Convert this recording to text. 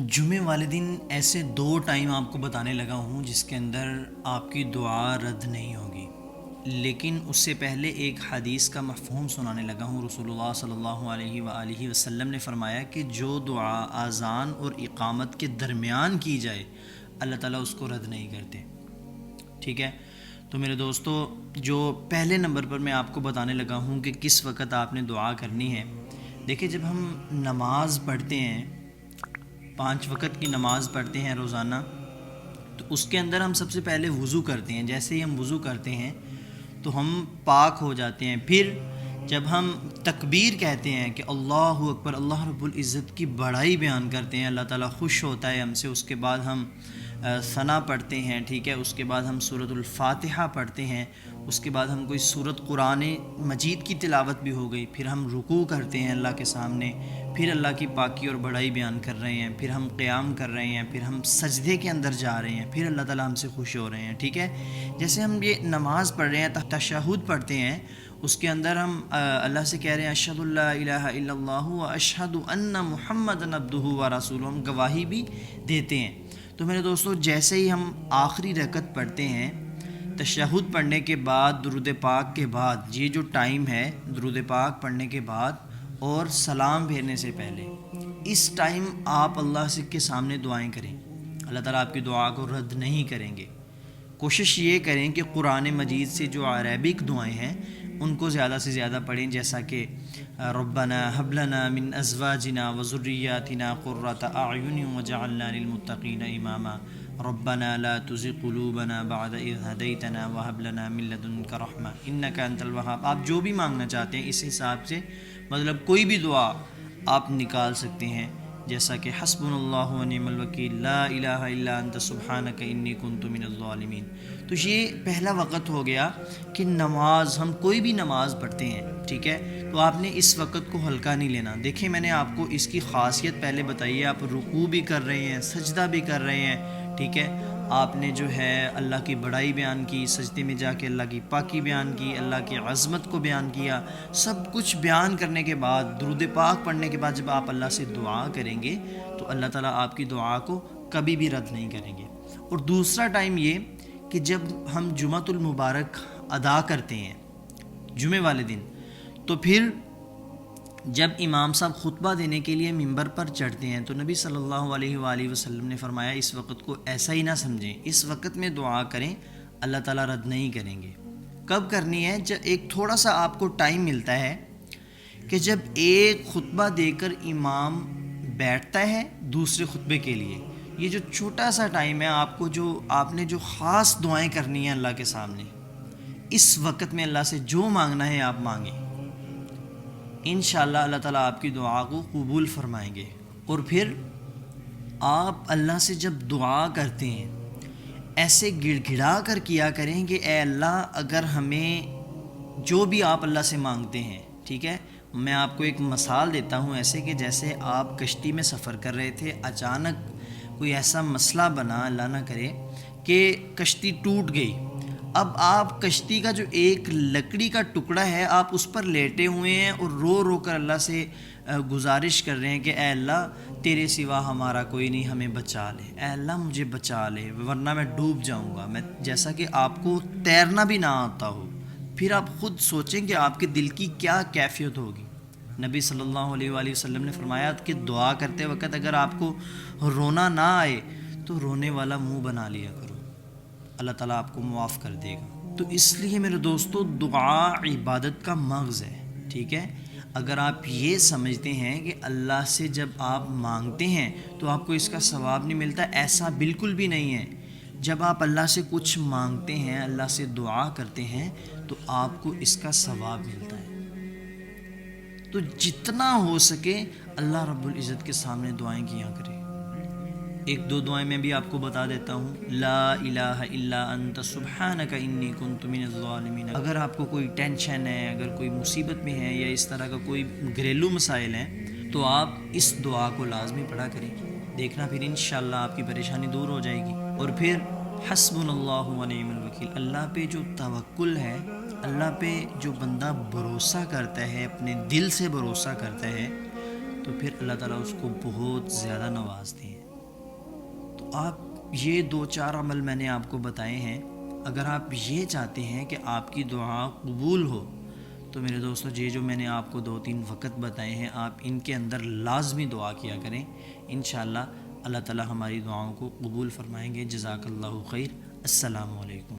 جمعے والے دن ایسے دو ٹائم آپ کو بتانے لگا ہوں جس کے اندر آپ کی دعا رد نہیں ہوگی، لیکن اس سے پہلے ایک حدیث کا مفہوم سنانے لگا ہوں۔ رسول اللہ صلی اللہ علیہ وآلہ وسلم نے فرمایا کہ جو دعا اذان اور اقامت کے درمیان کی جائے اللہ تعالیٰ اس کو رد نہیں کرتے۔ ٹھیک ہے، تو میرے دوستو، جو پہلے نمبر پر میں آپ کو بتانے لگا ہوں کہ کس وقت آپ نے دعا کرنی ہے۔ دیکھیں، جب ہم نماز پڑھتے ہیں، 5 وقت کی نماز پڑھتے ہیں روزانہ، تو اس کے اندر ہم سب سے پہلے وضو کرتے ہیں۔ جیسے ہی ہم وضو کرتے ہیں تو ہم پاک ہو جاتے ہیں۔ پھر جب ہم تکبیر کہتے ہیں کہ اللہ اکبر، اللہ رب العزت کی بڑائی بیان کرتے ہیں، اللہ تعالیٰ خوش ہوتا ہے ہم سے، اس کے بعد ہم ثنا پڑھتے ہیں، ٹھیک ہے، اس کے بعد ہم سورۃ الفاتحہ پڑھتے ہیں، اس کے بعد ہم کوئی سورت قرآن مجید کی تلاوت بھی ہو گئی، پھر ہم رکوع کرتے ہیں اللہ کے سامنے، پھر اللہ کی پاکی اور بڑائی بیان کر رہے ہیں، پھر ہم قیام کر رہے ہیں، پھر ہم سجدے کے اندر جا رہے ہیں، پھر اللہ تعالیٰ ہم سے خوش ہو رہے ہیں۔ ٹھیک ہے، جیسے ہم یہ نماز پڑھ رہے ہیں، تشہد پڑھتے ہیں، اس کے اندر ہم اللہ سے کہہ رہے ہیں اشہد اللہ الہ الا اللہ و اشہد ان محمدًا عبدہ و رسولہ، ہم گواہی بھی دیتے ہیں۔ تو میرے دوستو، جیسے ہی ہم آخری رکعت پڑھتے ہیں، تشہد پڑھنے کے بعد، درود پاک کے بعد، یہ جو ٹائم ہے درود پاک پڑھنے کے بعد اور سلام پھیرنے سے پہلے، اس ٹائم آپ اللہ سے کے سامنے دعائیں کریں، اللہ تعالیٰ آپ کی دعا کو رد نہیں کریں گے۔ کوشش یہ کریں کہ قرآن مجید سے جو عربک دعائیں ہیں ان کو زیادہ سے زیادہ پڑھیں، جیسا کہ ربنا هب لنا من ازواجنا وذریاتنا قرۃ اعین واجعلنا للمتقین اماما ربنا لا تزغ قلوبنا بعد اذ ہدیتنا وهب لنا من لدنک رحمہ انک انت الوہاب۔ آپ جو بھی مانگنا چاہتے ہیں اس حساب سے، مطلب کوئی بھی دعا آپ نکال سکتے ہیں، جیسا کہ حسبنا اللہ ونعم الوکیل، لا الہ الا انت سبحانک انی کنت من الظالمین۔ تو یہ پہلا وقت ہو گیا کہ نماز، ہم کوئی بھی نماز پڑھتے ہیں، ٹھیک ہے، تو آپ نے اس وقت کو ہلکا نہیں لینا۔ دیکھیں، میں نے آپ کو اس کی خاصیت پہلے بتائی ہے، آپ رکوع بھی کر رہے ہیں، سجدہ بھی کر رہے ہیں، ٹھیک ہے، آپ نے جو ہے اللہ کی بڑائی بیان کی، سجدے میں جا کے اللہ کی پاکی بیان کی، اللہ کی عظمت کو بیان کیا، سب کچھ بیان کرنے کے بعد، درود پاک پڑھنے کے بعد جب آپ اللہ سے دعا کریں گے تو اللہ تعالیٰ آپ کی دعا کو کبھی بھی رد نہیں کریں گے۔ اور دوسرا ٹائم یہ کہ جب ہم جمعۃ المبارک ادا کرتے ہیں جمعے والے دن، تو پھر جب امام صاحب خطبہ دینے کے لیے ممبر پر چڑھتے ہیں تو نبی صلی اللہ علیہ وآلہ وسلم نے فرمایا اس وقت کو ایسا ہی نہ سمجھیں، اس وقت میں دعا کریں، اللہ تعالیٰ رد نہیں کریں گے۔ کب کرنی ہے؟ جب ایک تھوڑا سا آپ کو ٹائم ملتا ہے کہ جب ایک خطبہ دے کر امام بیٹھتا ہے دوسرے خطبے کے لیے، یہ جو چھوٹا سا ٹائم ہے، آپ نے جو خاص دعائیں کرنی ہیں اللہ کے سامنے، اس وقت میں اللہ سے جو مانگنا ہے آپ مانگیں، انشاءاللہ اللہ تعالیٰ آپ کی دعا کو قبول فرمائیں گے۔ اور پھر آپ اللہ سے جب دعا کرتے ہیں ایسے گڑ گڑا کر کیا کریں کہ اے اللہ، اگر ہمیں جو بھی آپ اللہ سے مانگتے ہیں، ٹھیک ہے، میں آپ کو ایک مثال دیتا ہوں ایسے کہ جیسے آپ کشتی میں سفر کر رہے تھے، اچانک کوئی ایسا مسئلہ بنا، اللہ نہ کرے، کہ کشتی ٹوٹ گئی۔ اب آپ کشتی کا جو ایک لکڑی کا ٹکڑا ہے، آپ اس پر لیٹے ہوئے ہیں اور رو رو کر اللہ سے گزارش کر رہے ہیں کہ اے اللہ، تیرے سوا ہمارا کوئی نہیں، ہمیں بچا لے، اے اللہ مجھے بچا لے ورنہ میں ڈوب جاؤں گا۔ جیسا کہ آپ کو تیرنا بھی نہ آتا ہو، پھر آپ خود سوچیں کہ آپ کے دل کی کیا کیفیت ہوگی۔ نبی صلی اللہ علیہ وآلہ وسلم نے فرمایا کہ دعا کرتے وقت اگر آپ کو رونا نہ آئے تو رونے والا منہ بنا لیا کرو، اللہ تعالیٰ آپ کو معاف کر دے گا۔ تو اس لیے میرے دوستو، دعا عبادت کا مغز ہے، ٹھیک ہے۔ اگر آپ یہ سمجھتے ہیں کہ اللہ سے جب آپ مانگتے ہیں تو آپ کو اس کا ثواب نہیں ملتا، ایسا بالکل بھی نہیں ہے۔ جب آپ اللہ سے کچھ مانگتے ہیں، اللہ سے دعا کرتے ہیں، تو آپ کو اس کا ثواب ملتا ہے۔ تو جتنا ہو سکے اللہ رب العزت کے سامنے دعائیں کیا کریں۔ ایک دو دعائیں میں بھی آپ کو بتا دیتا ہوں۔ لا الہ الا انت سبحانک انی کنت من الظالمین۔ اگر آپ کو کوئی ٹینشن ہے، اگر کوئی مصیبت میں ہے یا اس طرح کا کوئی گھریلو مسائل ہیں، تو آپ اس دعا کو لازمی پڑھا کریں، دیکھنا پھر انشاءاللہ آپ کی پریشانی دور ہو جائے گی۔ اور پھر حسبنا اللہ ونعم الوکیل، اللہ پہ جو توکل ہے، اللہ پہ جو بندہ بھروسہ کرتا ہے، اپنے دل سے بھروسہ کرتا ہے، تو پھر اللہ تعالیٰ اس کو بہت زیادہ نوازتے ہیں۔ آپ یہ 2-4 عمل میں نے آپ کو بتائے ہیں، اگر آپ یہ چاہتے ہیں کہ آپ کی دعا قبول ہو تو میرے دوستو یہ جو میں نے آپ کو 2-3 وقت بتائے ہیں، آپ ان کے اندر لازمی دعا کیا کریں، انشاءاللہ اللہ تعالی ہماری دعاؤں کو قبول فرمائیں گے۔ جزاک اللہ خیر۔ السلام علیکم۔